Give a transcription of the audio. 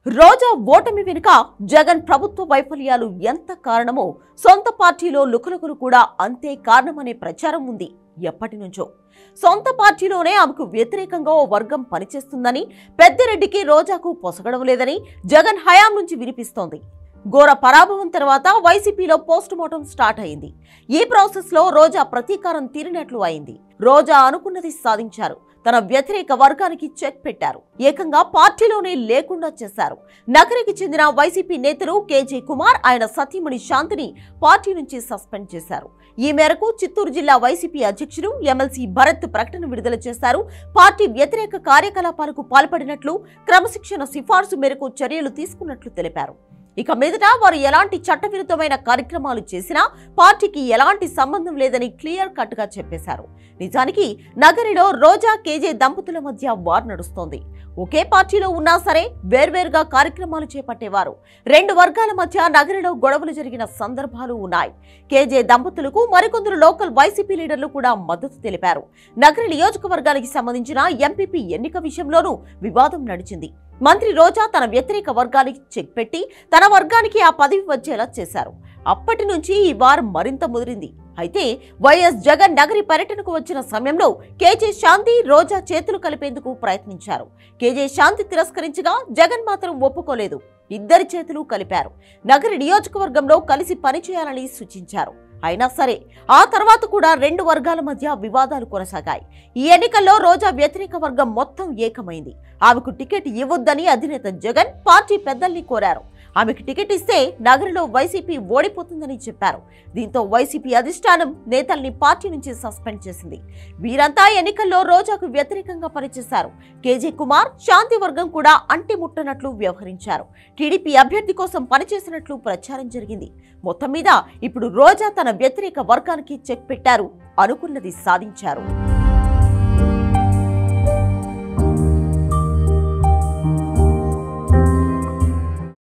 రోజా ఓటమి వెనుక జగన్ ప్రభుత్వ వైఫల్యాలు ఎంత కారణమో సొంత పార్టీలో లుకలుకలు కూడా అంతే కారణమనే ప్రచారం ఉంది ఎప్పటి నుంచో. సొంత పార్టీలోనే ఆమెకు వ్యతిరేకంగా ఓ వర్గం పనిచేస్తుందని, పెద్దిరెడ్డికి రోజాకు పొసగడం లేదని జగన్ హయాం నుంచి వినిపిస్తోంది. ఘోర పరాభవం తర్వాత వైసీపీలో పోస్ట్ మార్టం స్టార్ట్ అయింది. ఈ ప్రాసెస్ లో రోజా ప్రతీకారం తీరినట్లు అయింది. రోజా అనుకున్నది సాధించారు. తన వ్యతిరేక వర్గానికి చెక్ పెట్టారు. ఏకంగా పార్టీలోనే లేకుండా చేశారు. నగరికి చెందిన వైసీపీ నేతలు కేజే కుమార్, ఆయన సతీమణి శాంతిని పార్టీ నుంచి సస్పెండ్ చేశారు. ఈ మేరకు చిత్తూరు జిల్లా వైసీపీ అధ్యక్షుడు ఎమ్మెల్సీ భరత్ ప్రకటన విడుదల చేశారు. పార్టీ వ్యతిరేక కార్యకలాపాలకు పాల్పడినట్లు, క్రమశిక్షణ సిఫార్సు మేరకు చర్యలు తీసుకున్నట్లు తెలిపారు. ఇక మీదట వారు ఎలాంటి చట్టవిరుద్ధమైన కార్యక్రమాలు చేసినా పార్టీకి ఎలాంటి సంబంధం లేదని క్లియర్ కట్ గా చెప్పేశారు. నిజానికి నగరిలో రోజా కేజే దంపతుల మధ్య వార్ నడుస్తోంది. ఒకే పార్టీలో ఉన్నా సరే వేర్వేరుగా కార్యక్రమాలు చేపట్టేవారు. రెండు వర్గాల మధ్య నగరిలో గొడవలు జరిగిన సందర్భాలు ఉన్నాయి. కేజే దంపతులకు మరికొందరు లోకల్ వైసీపీ లీడర్లు కూడా మద్దతు తెలిపారు. నగరి నియోజకవర్గానికి సంబంధించిన ఎంపీపీ ఎన్నిక విషయంలోనూ వివాదం నడిచింది. మంత్రి రోజా తన వ్యతిరేక వర్గానికి చెక్ పెట్టి తన వర్గానికి ఆ పదవి వచ్చేలా చేశారు. అప్పటి నుంచి ఈ వారం మరింత ముదిరింది. అయితే వైఎస్ జగన్ నగరి పర్యటనకు వచ్చిన సమయంలో కేజే శాంతి, రోజా చేతులు కలిపేందుకు ప్రయత్నించారు. కేజే శాంతి తిరస్కరించగా జగన్ మాత్రం ఒప్పుకోలేదు. ఇద్దరి చేతులు కలిపారు. నగరి నియోజకవర్గంలో కలిసి పనిచేయాలని సూచించారు. అయినా సరే ఆ తర్వాత కూడా రెండు వర్గాల మధ్య వివాదాలు కొనసాగాయి. ఈ ఎన్నికల్లో రోజా వ్యతిరేక వర్గం మొత్తం ఏకమైంది. ఆమెకు టికెట్ ఇవ్వొద్దని అధినేత జగన్ పార్టీ పెద్దల్ని కోరారు. ఆమెకు టికెట్ ఇస్తే నగరిలో వైసీపీ ఓడిపోతుందని చెప్పారు. దీంతో వైసీపీ అధిష్టానం నేతల్ని పార్టీ నుంచి సస్పెండ్ చేసింది. వీరంతా ఎన్నికల్లో రోజాకు వ్యతిరేకంగా పనిచేశారు. కేజే కుమార్, శాంతి వర్గం కూడా అంటిముట్టనట్లు వ్యవహరించారు. టీడీపీ అభ్యర్థి కోసం పనిచేసినట్లు ప్రచారం జరిగింది. మొత్తం మీద ఇప్పుడు రోజా తన వ్యతిరేక వర్గానికి చెక్ పెట్టారు. అనుకున్నది సాధించారు.